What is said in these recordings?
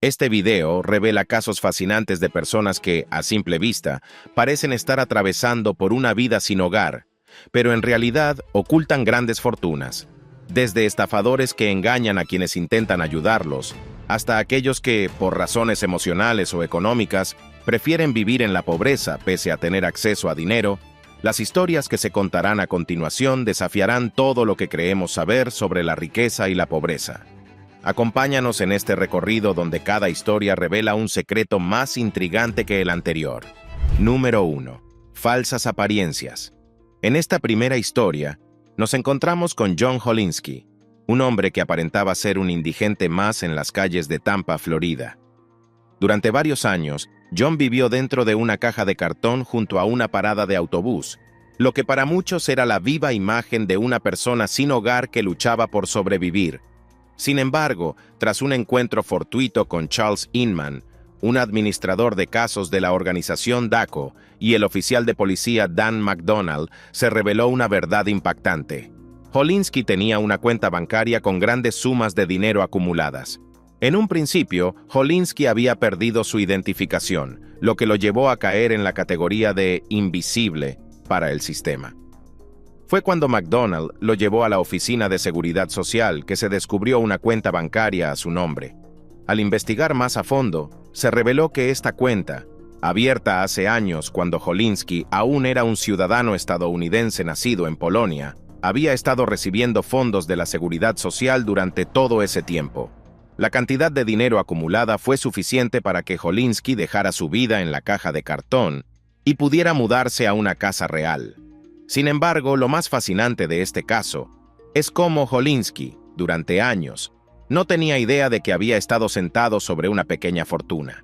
Este video revela casos fascinantes de personas que, a simple vista, parecen estar atravesando por una vida sin hogar, pero en realidad ocultan grandes fortunas. Desde estafadores que engañan a quienes intentan ayudarlos, hasta aquellos que, por razones emocionales o económicas, prefieren vivir en la pobreza pese a tener acceso a dinero. Las historias que se contarán a continuación desafiarán todo lo que creemos saber sobre la riqueza y la pobreza. Acompáñanos en este recorrido donde cada historia revela un secreto más intrigante que el anterior. Número 1. Falsas apariencias. En esta primera historia, nos encontramos con John Holinski, un hombre que aparentaba ser un indigente más en las calles de Tampa, Florida. Durante varios años, John vivió dentro de una caja de cartón junto a una parada de autobús, lo que para muchos era la viva imagen de una persona sin hogar que luchaba por sobrevivir. Sin embargo, tras un encuentro fortuito con Charles Inman, un administrador de casos de la organización DACO, y el oficial de policía Dan McDonald, se reveló una verdad impactante. Holinski tenía una cuenta bancaria con grandes sumas de dinero acumuladas. En un principio, Holinski había perdido su identificación, lo que lo llevó a caer en la categoría de invisible para el sistema. Fue cuando McDonald lo llevó a la Oficina de Seguridad Social que se descubrió una cuenta bancaria a su nombre. Al investigar más a fondo, se reveló que esta cuenta, abierta hace años cuando Holinski aún era un ciudadano estadounidense nacido en Polonia, había estado recibiendo fondos de la Seguridad Social durante todo ese tiempo. La cantidad de dinero acumulada fue suficiente para que Holinski dejara su vida en la caja de cartón y pudiera mudarse a una casa real. Sin embargo, lo más fascinante de este caso es cómo Holinski, durante años, no tenía idea de que había estado sentado sobre una pequeña fortuna.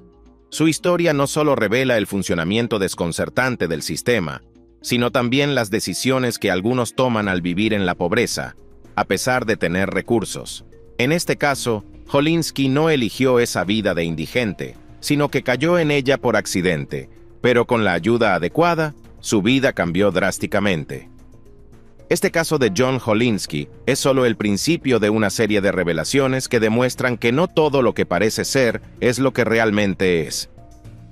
Su historia no solo revela el funcionamiento desconcertante del sistema, sino también las decisiones que algunos toman al vivir en la pobreza, a pesar de tener recursos. En este caso, Holinski no eligió esa vida de indigente, sino que cayó en ella por accidente, pero con la ayuda adecuada, su vida cambió drásticamente. Este caso de John Holinski es solo el principio de una serie de revelaciones que demuestran que no todo lo que parece ser es lo que realmente es.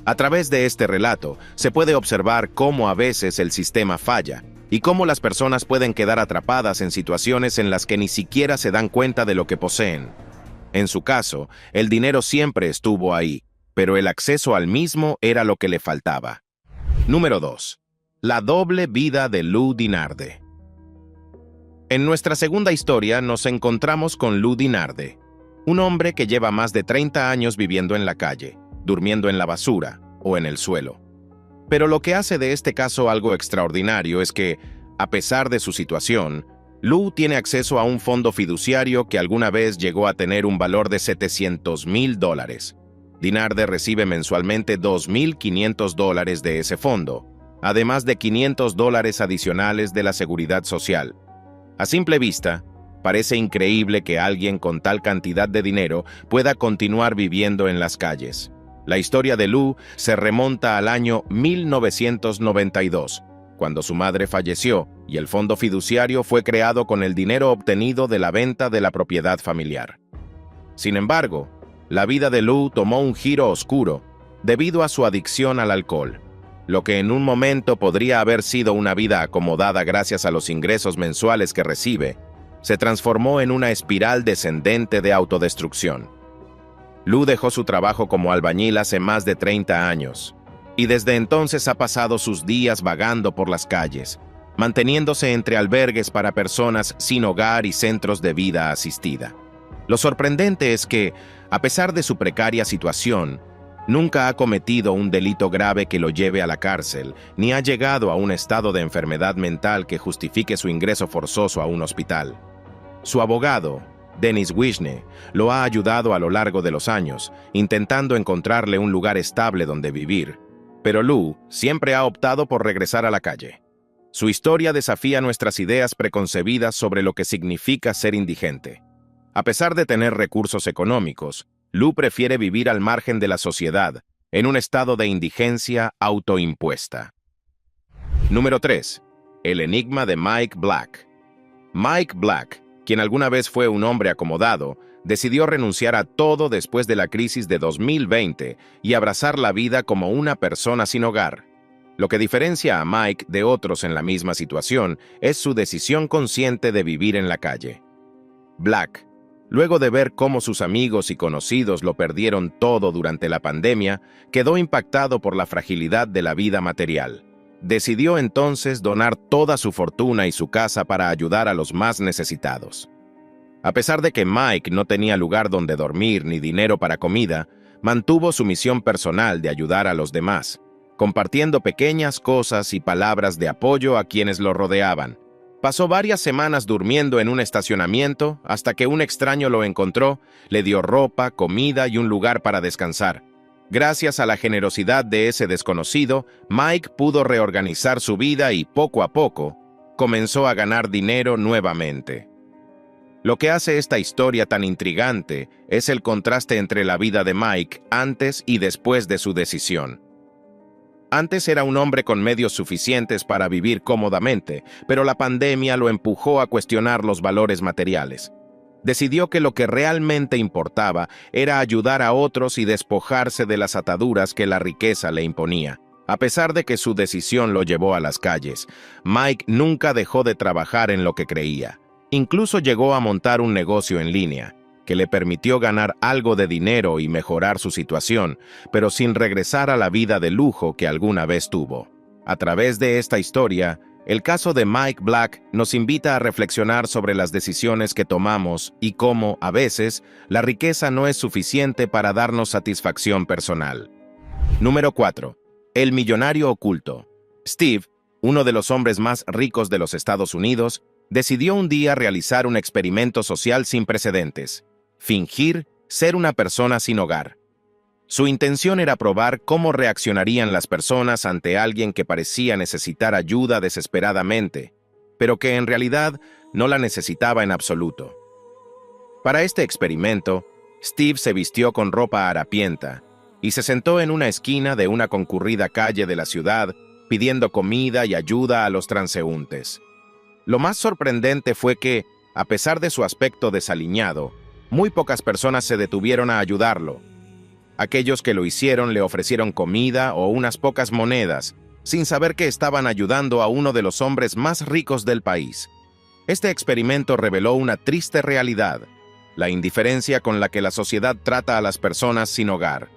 A través de este relato, se puede observar cómo a veces el sistema falla y cómo las personas pueden quedar atrapadas en situaciones en las que ni siquiera se dan cuenta de lo que poseen. En su caso, el dinero siempre estuvo ahí, pero el acceso al mismo era lo que le faltaba. Número 2. La doble vida de Lou Dinarde. En nuestra segunda historia nos encontramos con Lou Dinarde, un hombre que lleva más de 30 años viviendo en la calle, durmiendo en la basura o en el suelo. Pero lo que hace de este caso algo extraordinario es que, a pesar de su situación, Lou tiene acceso a un fondo fiduciario que alguna vez llegó a tener un valor de $700,000. Dinarde recibe mensualmente $2,500 de ese fondo, además de $500 adicionales de la Seguridad Social. A simple vista, parece increíble que alguien con tal cantidad de dinero pueda continuar viviendo en las calles. La historia de Lou se remonta al año 1992, cuando su madre falleció y el fondo fiduciario fue creado con el dinero obtenido de la venta de la propiedad familiar. Sin embargo, la vida de Lou tomó un giro oscuro debido a su adicción al alcohol. Lo que en un momento podría haber sido una vida acomodada gracias a los ingresos mensuales que recibe, se transformó en una espiral descendente de autodestrucción. Lou dejó su trabajo como albañil hace más de 30 años, y desde entonces ha pasado sus días vagando por las calles, manteniéndose entre albergues para personas sin hogar y centros de vida asistida. Lo sorprendente es que, a pesar de su precaria situación, nunca ha cometido un delito grave que lo lleve a la cárcel, ni ha llegado a un estado de enfermedad mental que justifique su ingreso forzoso a un hospital. Su abogado, Dennis Wishne, lo ha ayudado a lo largo de los años, intentando encontrarle un lugar estable donde vivir. Pero Lou siempre ha optado por regresar a la calle. Su historia desafía nuestras ideas preconcebidas sobre lo que significa ser indigente. A pesar de tener recursos económicos, Lou prefiere vivir al margen de la sociedad, en un estado de indigencia autoimpuesta. Número 3. El enigma de Mike Black. Mike Black, quien alguna vez fue un hombre acomodado, decidió renunciar a todo después de la crisis de 2020 y abrazar la vida como una persona sin hogar. Lo que diferencia a Mike de otros en la misma situación es su decisión consciente de vivir en la calle. Black, luego de ver cómo sus amigos y conocidos lo perdieron todo durante la pandemia, quedó impactado por la fragilidad de la vida material. Decidió entonces donar toda su fortuna y su casa para ayudar a los más necesitados. A pesar de que Mike no tenía lugar donde dormir ni dinero para comida, mantuvo su misión personal de ayudar a los demás, compartiendo pequeñas cosas y palabras de apoyo a quienes lo rodeaban. Pasó varias semanas durmiendo en un estacionamiento hasta que un extraño lo encontró, le dio ropa, comida y un lugar para descansar. Gracias a la generosidad de ese desconocido, Mike pudo reorganizar su vida y, poco a poco, comenzó a ganar dinero nuevamente. Lo que hace esta historia tan intrigante es el contraste entre la vida de Mike antes y después de su decisión. Antes era un hombre con medios suficientes para vivir cómodamente, pero la pandemia lo empujó a cuestionar los valores materiales. Decidió que lo que realmente importaba era ayudar a otros y despojarse de las ataduras que la riqueza le imponía. A pesar de que su decisión lo llevó a las calles, Mike nunca dejó de trabajar en lo que creía. Incluso llegó a montar un negocio en línea, que le permitió ganar algo de dinero y mejorar su situación, pero sin regresar a la vida de lujo que alguna vez tuvo. A través de esta historia, el caso de Mike Black nos invita a reflexionar sobre las decisiones que tomamos y cómo, a veces, la riqueza no es suficiente para darnos satisfacción personal. Número 4. El millonario oculto. Steve, uno de los hombres más ricos de los Estados Unidos, decidió un día realizar un experimento social sin precedentes: fingir ser una persona sin hogar. Su intención era probar cómo reaccionarían las personas ante alguien que parecía necesitar ayuda desesperadamente, pero que en realidad no la necesitaba en absoluto. Para este experimento, Steve se vistió con ropa harapienta y se sentó en una esquina de una concurrida calle de la ciudad pidiendo comida y ayuda a los transeúntes. Lo más sorprendente fue que, a pesar de su aspecto desaliñado, muy pocas personas se detuvieron a ayudarlo. Aquellos que lo hicieron le ofrecieron comida o unas pocas monedas, sin saber que estaban ayudando a uno de los hombres más ricos del país. Este experimento reveló una triste realidad: la indiferencia con la que la sociedad trata a las personas sin hogar.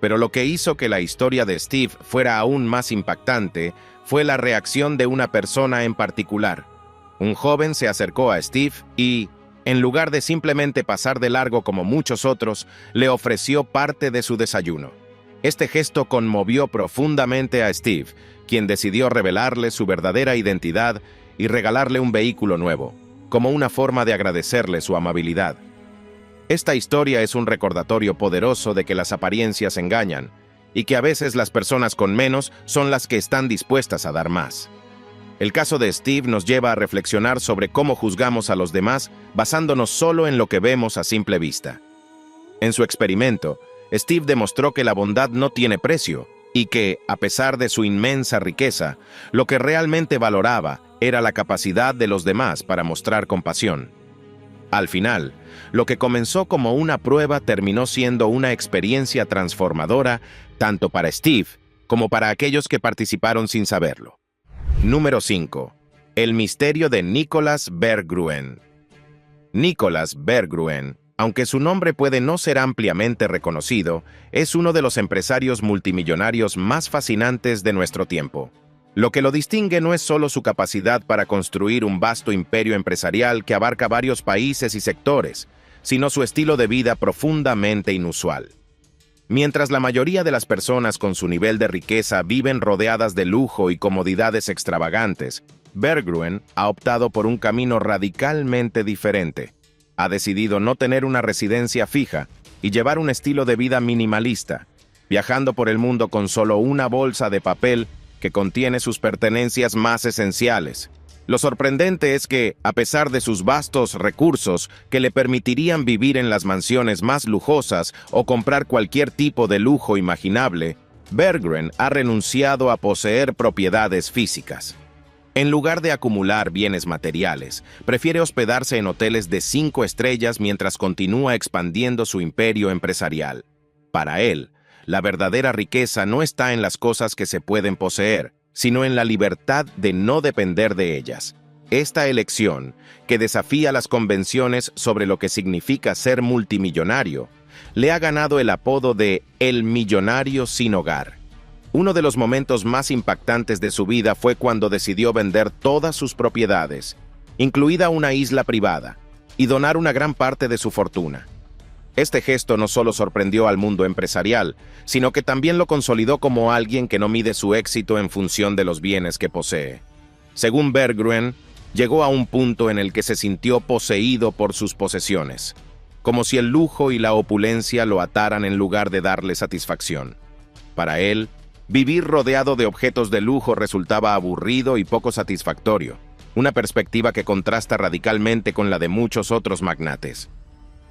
Pero lo que hizo que la historia de Steve fuera aún más impactante fue la reacción de una persona en particular. Un joven se acercó a Steve y, en lugar de simplemente pasar de largo como muchos otros, le ofreció parte de su desayuno. Este gesto conmovió profundamente a Steve, quien decidió revelarle su verdadera identidad y regalarle un vehículo nuevo, como una forma de agradecerle su amabilidad. Esta historia es un recordatorio poderoso de que las apariencias engañan y que a veces las personas con menos son las que están dispuestas a dar más. El caso de Steve nos lleva a reflexionar sobre cómo juzgamos a los demás basándonos solo en lo que vemos a simple vista. En su experimento, Steve demostró que la bondad no tiene precio y que, a pesar de su inmensa riqueza, lo que realmente valoraba era la capacidad de los demás para mostrar compasión. Al final, lo que comenzó como una prueba terminó siendo una experiencia transformadora tanto para Steve como para aquellos que participaron sin saberlo. Número 5. El misterio de Nicholas Berggren. Nicholas Berggren, aunque su nombre puede no ser ampliamente reconocido, es uno de los empresarios multimillonarios más fascinantes de nuestro tiempo. Lo que lo distingue no es solo su capacidad para construir un vasto imperio empresarial que abarca varios países y sectores, sino su estilo de vida profundamente inusual. Mientras la mayoría de las personas con su nivel de riqueza viven rodeadas de lujo y comodidades extravagantes, Berggren ha optado por un camino radicalmente diferente. Ha decidido no tener una residencia fija y llevar un estilo de vida minimalista, viajando por el mundo con solo una bolsa de papel que contiene sus pertenencias más esenciales. Lo sorprendente es que, a pesar de sus vastos recursos que le permitirían vivir en las mansiones más lujosas o comprar cualquier tipo de lujo imaginable, Berggren ha renunciado a poseer propiedades físicas. En lugar de acumular bienes materiales, prefiere hospedarse en hoteles de 5 estrellas mientras continúa expandiendo su imperio empresarial. Para él, la verdadera riqueza no está en las cosas que se pueden poseer, sino en la libertad de no depender de ellas. Esta elección, que desafía las convenciones sobre lo que significa ser multimillonario, le ha ganado el apodo de «el millonario sin hogar». Uno de los momentos más impactantes de su vida fue cuando decidió vender todas sus propiedades, incluida una isla privada, y donar una gran parte de su fortuna. Este gesto no solo sorprendió al mundo empresarial, sino que también lo consolidó como alguien que no mide su éxito en función de los bienes que posee. Según Berggren, llegó a un punto en el que se sintió poseído por sus posesiones, como si el lujo y la opulencia lo ataran en lugar de darle satisfacción. Para él, vivir rodeado de objetos de lujo resultaba aburrido y poco satisfactorio, una perspectiva que contrasta radicalmente con la de muchos otros magnates.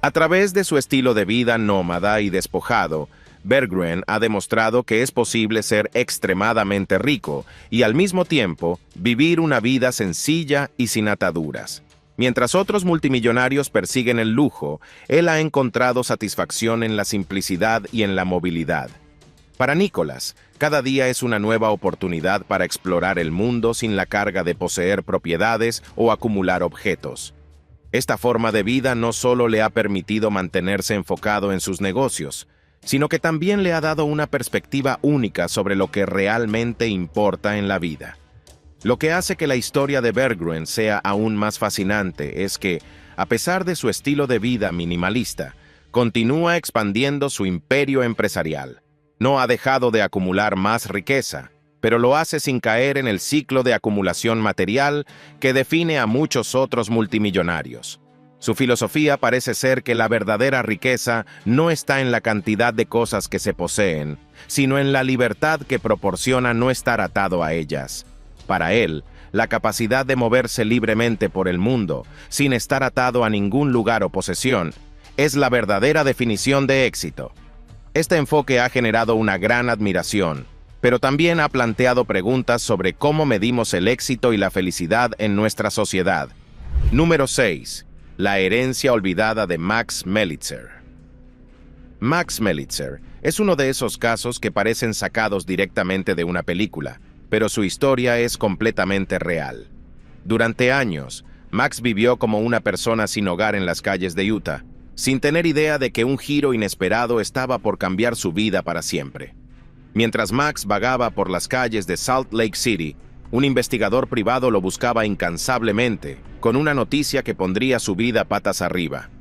A través de su estilo de vida nómada y despojado, Berggren ha demostrado que es posible ser extremadamente rico y al mismo tiempo vivir una vida sencilla y sin ataduras. Mientras otros multimillonarios persiguen el lujo, él ha encontrado satisfacción en la simplicidad y en la movilidad. Para Nicholas, cada día es una nueva oportunidad para explorar el mundo sin la carga de poseer propiedades o acumular objetos. Esta forma de vida no solo le ha permitido mantenerse enfocado en sus negocios, sino que también le ha dado una perspectiva única sobre lo que realmente importa en la vida. Lo que hace que la historia de Berggren sea aún más fascinante es que, a pesar de su estilo de vida minimalista, continúa expandiendo su imperio empresarial. No ha dejado de acumular más riqueza, pero lo hace sin caer en el ciclo de acumulación material que define a muchos otros multimillonarios. Su filosofía parece ser que la verdadera riqueza no está en la cantidad de cosas que se poseen, sino en la libertad que proporciona no estar atado a ellas. Para él, la capacidad de moverse libremente por el mundo, sin estar atado a ningún lugar o posesión, es la verdadera definición de éxito. Este enfoque ha generado una gran admiración, pero también ha planteado preguntas sobre cómo medimos el éxito y la felicidad en nuestra sociedad. Número 6. La herencia olvidada de Max Melitzer. Max Melitzer es uno de esos casos que parecen sacados directamente de una película, pero su historia es completamente real. Durante años, Max vivió como una persona sin hogar en las calles de Utah, sin tener idea de que un giro inesperado estaba por cambiar su vida para siempre. Mientras Max vagaba por las calles de Salt Lake City, un investigador privado lo buscaba incansablemente, con una noticia que pondría su vida patas arriba.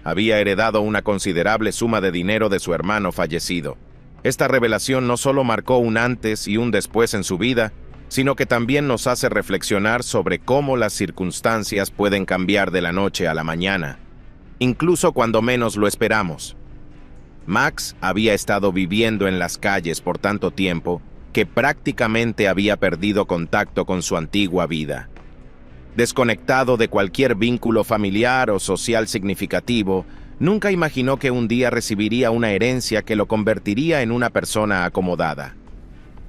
Había heredado una considerable suma de dinero de su hermano fallecido. Esta revelación no solo marcó un antes y un después en su vida, sino que también nos hace reflexionar sobre cómo las circunstancias pueden cambiar de la noche a la mañana, incluso cuando menos lo esperamos. Max había estado viviendo en las calles por tanto tiempo que prácticamente había perdido contacto con su antigua vida. Desconectado de cualquier vínculo familiar o social significativo, nunca imaginó que un día recibiría una herencia que lo convertiría en una persona acomodada.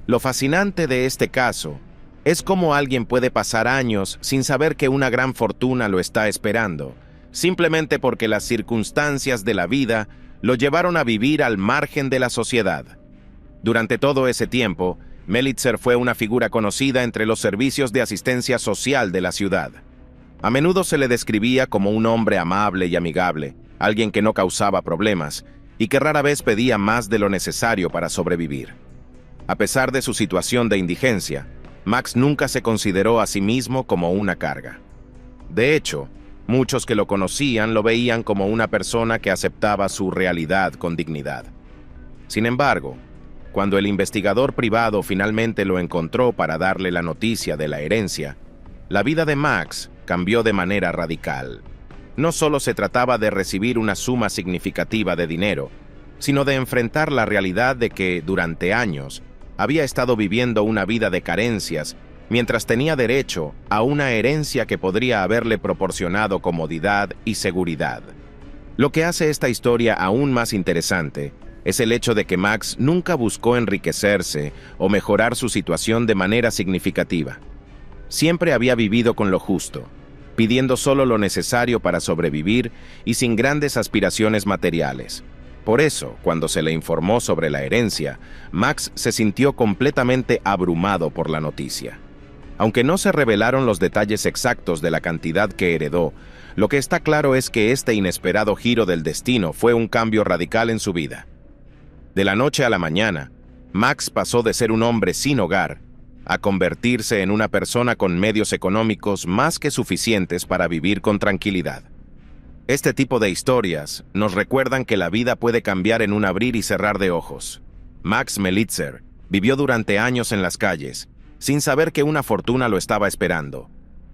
Lo fascinante de este caso es cómo alguien puede pasar años sin saber que una gran fortuna lo está esperando, simplemente porque las circunstancias de la vida lo llevaron a vivir al margen de la sociedad. Durante todo ese tiempo, Melitzer fue una figura conocida entre los servicios de asistencia social de la ciudad. A menudo se le describía como un hombre amable y amigable, alguien que no causaba problemas y que rara vez pedía más de lo necesario para sobrevivir. A pesar de su situación de indigencia, Max nunca se consideró a sí mismo como una carga. De hecho, muchos que lo conocían lo veían como una persona que aceptaba su realidad con dignidad. Sin embargo, cuando el investigador privado finalmente lo encontró para darle la noticia de la herencia, la vida de Max cambió de manera radical. No solo se trataba de recibir una suma significativa de dinero, sino de enfrentar la realidad de que, durante años, había estado viviendo una vida de carencias, mientras tenía derecho a una herencia que podría haberle proporcionado comodidad y seguridad. Lo que hace esta historia aún más interesante es el hecho de que Max nunca buscó enriquecerse o mejorar su situación de manera significativa. Siempre había vivido con lo justo, pidiendo solo lo necesario para sobrevivir y sin grandes aspiraciones materiales. Por eso, cuando se le informó sobre la herencia, Max se sintió completamente abrumado por la noticia. Aunque no se revelaron los detalles exactos de la cantidad que heredó, lo que está claro es que este inesperado giro del destino fue un cambio radical en su vida. De la noche a la mañana, Max pasó de ser un hombre sin hogar a convertirse en una persona con medios económicos más que suficientes para vivir con tranquilidad. Este tipo de historias nos recuerdan que la vida puede cambiar en un abrir y cerrar de ojos. Max Melitzer vivió durante años en las calles, sin saber que una fortuna lo estaba esperando.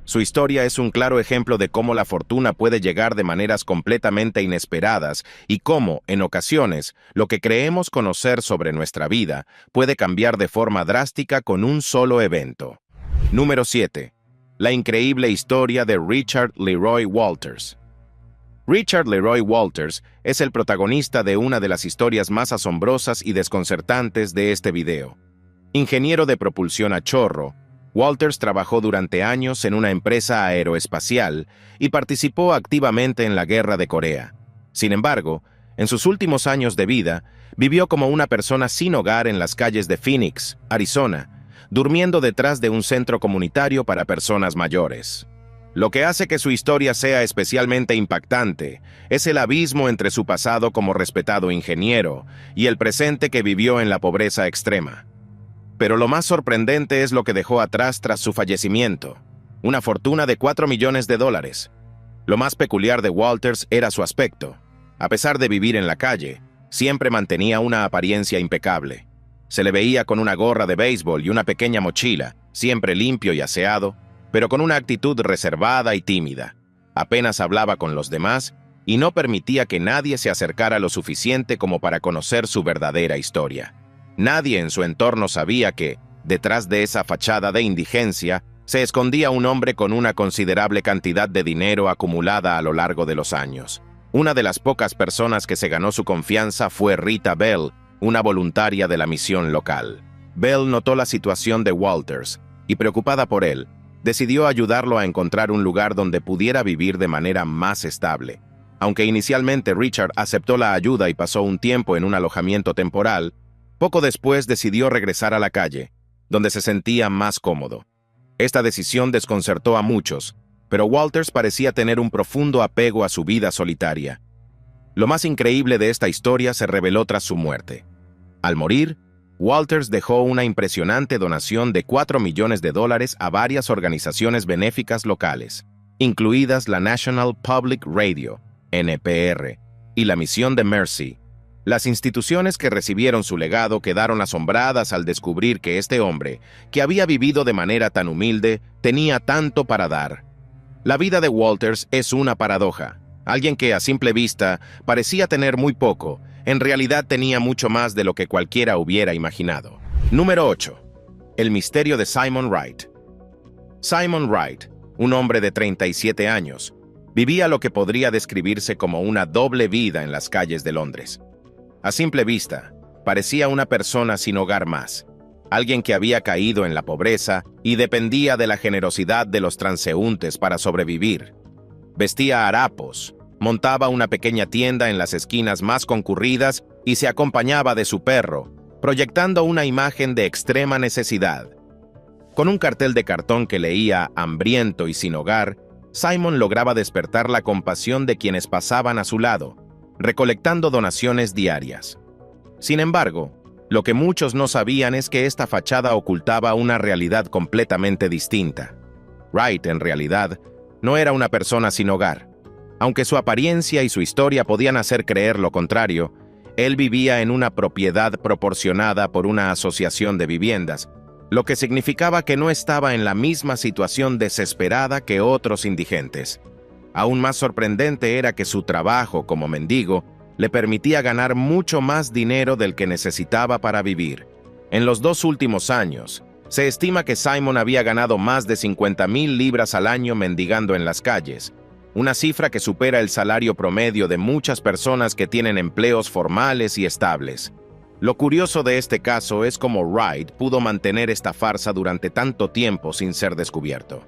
Su historia es un claro ejemplo de cómo la fortuna puede llegar de maneras completamente inesperadas y cómo, en ocasiones, lo que creemos conocer sobre nuestra vida puede cambiar de forma drástica con un solo evento. Número 7. La increíble historia de Richard Leroy Walters. Richard Leroy Walters es el protagonista de una de las historias más asombrosas y desconcertantes de este video. Ingeniero de propulsión a chorro, Walters trabajó durante años en una empresa aeroespacial y participó activamente en la Guerra de Corea. Sin embargo, en sus últimos años de vida, vivió como una persona sin hogar en las calles de Phoenix, Arizona, durmiendo detrás de un centro comunitario para personas mayores. Lo que hace que su historia sea especialmente impactante es el abismo entre su pasado como respetado ingeniero y el presente que vivió en la pobreza extrema. Pero lo más sorprendente es lo que dejó atrás tras su fallecimiento, una fortuna de $4 millones. Lo más peculiar de Walters era su aspecto. A pesar de vivir en la calle, siempre mantenía una apariencia impecable. Se le veía con una gorra de béisbol y una pequeña mochila, siempre limpio y aseado, pero con una actitud reservada y tímida. Apenas hablaba con los demás y no permitía que nadie se acercara lo suficiente como para conocer su verdadera historia. Nadie en su entorno sabía que, detrás de esa fachada de indigencia, se escondía un hombre con una considerable cantidad de dinero acumulada a lo largo de los años. Una de las pocas personas que se ganó su confianza fue Rita Bell, una voluntaria de la misión local. Bell notó la situación de Walters y, preocupada por él, decidió ayudarlo a encontrar un lugar donde pudiera vivir de manera más estable. Aunque inicialmente Richard aceptó la ayuda y pasó un tiempo en un alojamiento temporal, poco después decidió regresar a la calle, donde se sentía más cómodo. Esta decisión desconcertó a muchos, pero Walters parecía tener un profundo apego a su vida solitaria. Lo más increíble de esta historia se reveló tras su muerte. Al morir, Walters dejó una impresionante donación de $4 millones a varias organizaciones benéficas locales, incluidas la National Public Radio, NPR, y la Misión de Mercy. Las instituciones que recibieron su legado quedaron asombradas al descubrir que este hombre, que había vivido de manera tan humilde, tenía tanto para dar. La vida de Walters es una paradoja. Alguien que a simple vista parecía tener muy poco, en realidad tenía mucho más de lo que cualquiera hubiera imaginado. Número 8. El misterio de Simon Wright. Simon Wright, un hombre de 37 años, vivía lo que podría describirse como una doble vida en las calles de Londres. A simple vista, parecía una persona sin hogar más, alguien que había caído en la pobreza y dependía de la generosidad de los transeúntes para sobrevivir. Vestía harapos, montaba una pequeña tienda en las esquinas más concurridas y se acompañaba de su perro, proyectando una imagen de extrema necesidad. Con un cartel de cartón que leía "hambriento y sin hogar", Simon lograba despertar la compasión de quienes pasaban a su lado, recolectando donaciones diarias. Sin embargo, lo que muchos no sabían es que esta fachada ocultaba una realidad completamente distinta. Wright, en realidad, no era una persona sin hogar. Aunque su apariencia y su historia podían hacer creer lo contrario, él vivía en una propiedad proporcionada por una asociación de viviendas, lo que significaba que no estaba en la misma situación desesperada que otros indigentes. Aún más sorprendente era que su trabajo como mendigo le permitía ganar mucho más dinero del que necesitaba para vivir. En los 2 últimos años, se estima que Simon había ganado más de 50,000 libras al año mendigando en las calles, una cifra que supera el salario promedio de muchas personas que tienen empleos formales y estables. Lo curioso de este caso es cómo Wright pudo mantener esta farsa durante tanto tiempo sin ser descubierto.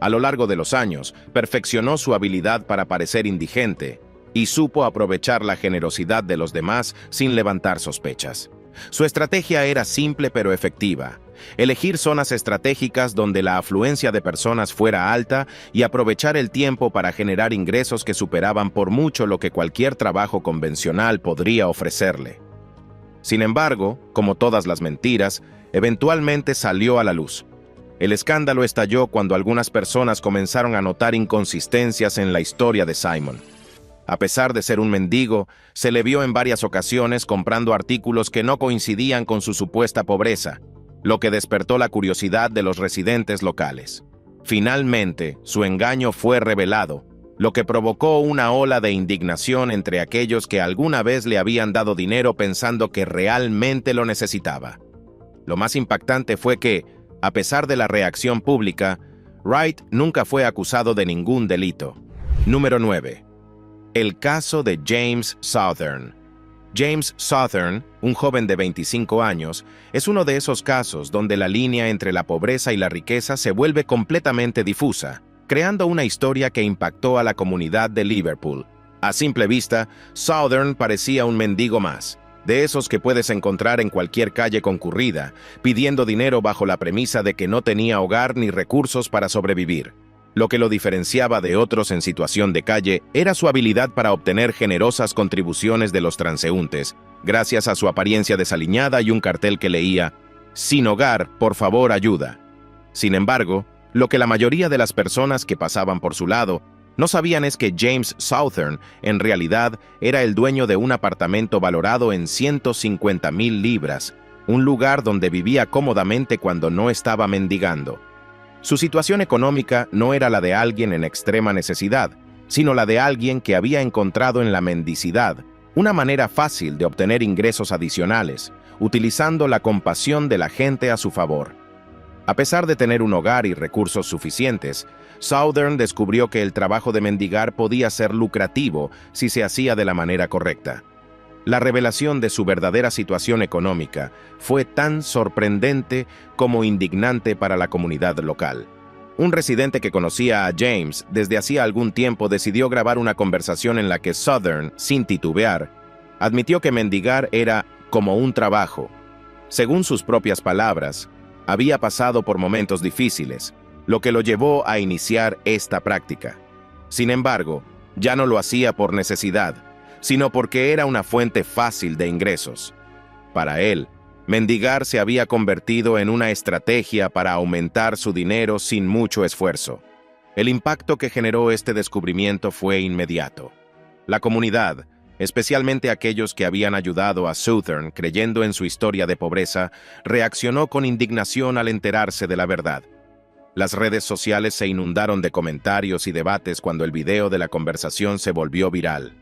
A lo largo de los años, perfeccionó su habilidad para parecer indigente y supo aprovechar la generosidad de los demás sin levantar sospechas. Su estrategia era simple pero efectiva: elegir zonas estratégicas donde la afluencia de personas fuera alta y aprovechar el tiempo para generar ingresos que superaban por mucho lo que cualquier trabajo convencional podría ofrecerle. Sin embargo, como todas las mentiras, eventualmente salió a la luz. El escándalo estalló cuando algunas personas comenzaron a notar inconsistencias en la historia de Simon. A pesar de ser un mendigo, se le vio en varias ocasiones comprando artículos que no coincidían con su supuesta pobreza, lo que despertó la curiosidad de los residentes locales. Finalmente, su engaño fue revelado, lo que provocó una ola de indignación entre aquellos que alguna vez le habían dado dinero pensando que realmente lo necesitaba. Lo más impactante fue que, a pesar de la reacción pública, Wright nunca fue acusado de ningún delito. Número 9. El caso de James Southern. James Southern, un joven de 25 años, es uno de esos casos donde la línea entre la pobreza y la riqueza se vuelve completamente difusa, creando una historia que impactó a la comunidad de Liverpool. A simple vista, Southern parecía un mendigo más, de esos que puedes encontrar en cualquier calle concurrida, pidiendo dinero bajo la premisa de que no tenía hogar ni recursos para sobrevivir. Lo que lo diferenciaba de otros en situación de calle era su habilidad para obtener generosas contribuciones de los transeúntes, gracias a su apariencia desaliñada y un cartel que leía: «Sin hogar, por favor, ayuda». Sin embargo, lo que la mayoría de las personas que pasaban por su lado no sabían es que James Southern, en realidad, era el dueño de un apartamento valorado en 150,000 libras, un lugar donde vivía cómodamente cuando no estaba mendigando. Su situación económica no era la de alguien en extrema necesidad, sino la de alguien que había encontrado en la mendicidad una manera fácil de obtener ingresos adicionales, utilizando la compasión de la gente a su favor. A pesar de tener un hogar y recursos suficientes, Southern descubrió que el trabajo de mendigar podía ser lucrativo si se hacía de la manera correcta. La revelación de su verdadera situación económica fue tan sorprendente como indignante para la comunidad local. Un residente que conocía a James desde hacía algún tiempo decidió grabar una conversación en la que Southern, sin titubear, admitió que mendigar era como un trabajo. Según sus propias palabras, había pasado por momentos difíciles, lo que lo llevó a iniciar esta práctica. Sin embargo, ya no lo hacía por necesidad, sino porque era una fuente fácil de ingresos. Para él, mendigar se había convertido en una estrategia para aumentar su dinero sin mucho esfuerzo. El impacto que generó este descubrimiento fue inmediato. La comunidad, especialmente aquellos que habían ayudado a Southern creyendo en su historia de pobreza, reaccionó con indignación al enterarse de la verdad. Las redes sociales se inundaron de comentarios y debates cuando el video de la conversación se volvió viral.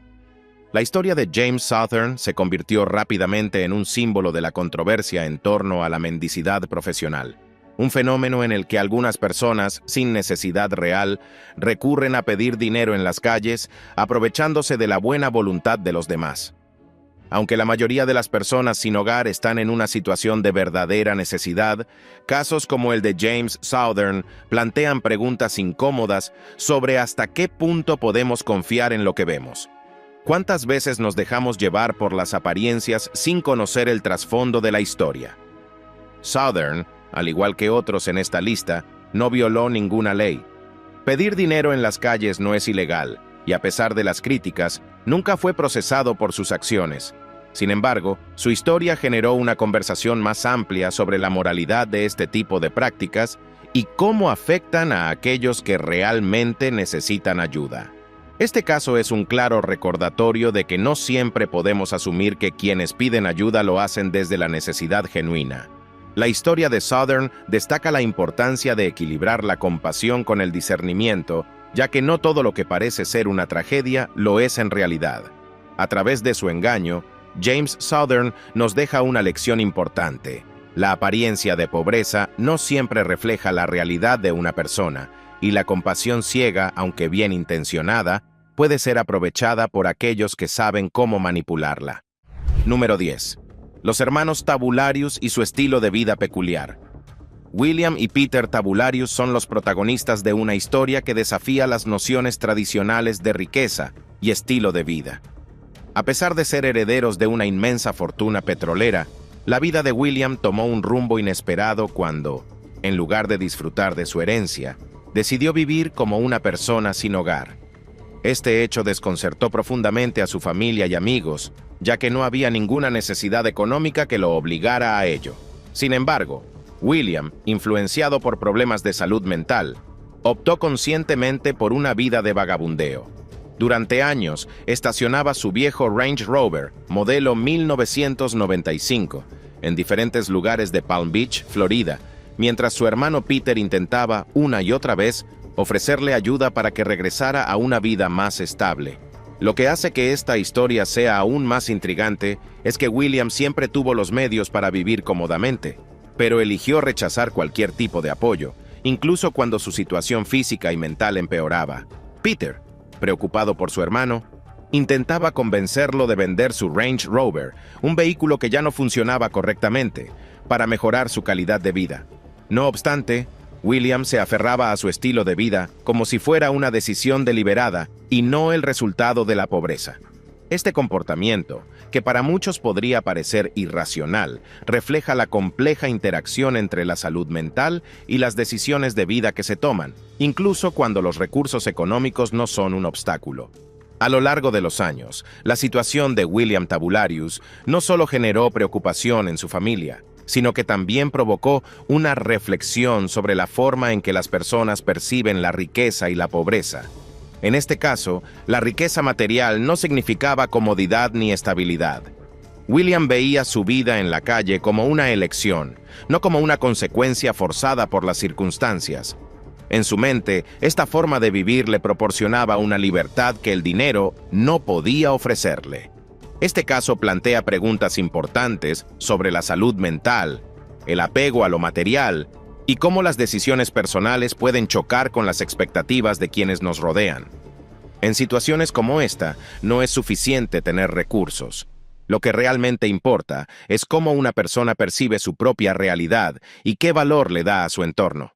La historia de James Southern se convirtió rápidamente en un símbolo de la controversia en torno a la mendicidad profesional, un fenómeno en el que algunas personas, sin necesidad real, recurren a pedir dinero en las calles, aprovechándose de la buena voluntad de los demás. Aunque la mayoría de las personas sin hogar están en una situación de verdadera necesidad, casos como el de James Southern plantean preguntas incómodas sobre hasta qué punto podemos confiar en lo que vemos. ¿Cuántas veces nos dejamos llevar por las apariencias sin conocer el trasfondo de la historia? Southern, al igual que otros en esta lista, no violó ninguna ley. Pedir dinero en las calles no es ilegal, y a pesar de las críticas, nunca fue procesado por sus acciones. Sin embargo, su historia generó una conversación más amplia sobre la moralidad de este tipo de prácticas y cómo afectan a aquellos que realmente necesitan ayuda. Este caso es un claro recordatorio de que no siempre podemos asumir que quienes piden ayuda lo hacen desde la necesidad genuina. La historia de Southern destaca la importancia de equilibrar la compasión con el discernimiento, ya que no todo lo que parece ser una tragedia lo es en realidad. A través de su engaño, James Southern nos deja una lección importante. La apariencia de pobreza no siempre refleja la realidad de una persona, y la compasión ciega, aunque bien intencionada, puede ser aprovechada por aquellos que saben cómo manipularla. Número 10. Los hermanos Tabularius y su estilo de vida peculiar. William y Peter Tabularius son los protagonistas de una historia que desafía las nociones tradicionales de riqueza y estilo de vida. A pesar de ser herederos de una inmensa fortuna petrolera, la vida de William tomó un rumbo inesperado cuando, en lugar de disfrutar de su herencia, decidió vivir como una persona sin hogar. Este hecho desconcertó profundamente a su familia y amigos, ya que no había ninguna necesidad económica que lo obligara a ello. Sin embargo, William, influenciado por problemas de salud mental, optó conscientemente por una vida de vagabundeo. Durante años, estacionaba su viejo Range Rover, modelo 1995, en diferentes lugares de Palm Beach, Florida, mientras su hermano Peter intentaba, una y otra vez, ofrecerle ayuda para que regresara a una vida más estable. Lo que hace que esta historia sea aún más intrigante es que William siempre tuvo los medios para vivir cómodamente, pero eligió rechazar cualquier tipo de apoyo, incluso cuando su situación física y mental empeoraba. Peter, preocupado por su hermano, intentaba convencerlo de vender su Range Rover, un vehículo que ya no funcionaba correctamente, para mejorar su calidad de vida. No obstante, William se aferraba a su estilo de vida como si fuera una decisión deliberada y no el resultado de la pobreza. Este comportamiento, que para muchos podría parecer irracional, refleja la compleja interacción entre la salud mental y las decisiones de vida que se toman, incluso cuando los recursos económicos no son un obstáculo. A lo largo de los años, la situación de William Tabularius no solo generó preocupación en su familia, sino que también provocó una reflexión sobre la forma en que las personas perciben la riqueza y la pobreza. En este caso, la riqueza material no significaba comodidad ni estabilidad. William veía su vida en la calle como una elección, no como una consecuencia forzada por las circunstancias. En su mente, esta forma de vivir le proporcionaba una libertad que el dinero no podía ofrecerle. Este caso plantea preguntas importantes sobre la salud mental, el apego a lo material y cómo las decisiones personales pueden chocar con las expectativas de quienes nos rodean. En situaciones como esta, no es suficiente tener recursos. Lo que realmente importa es cómo una persona percibe su propia realidad y qué valor le da a su entorno.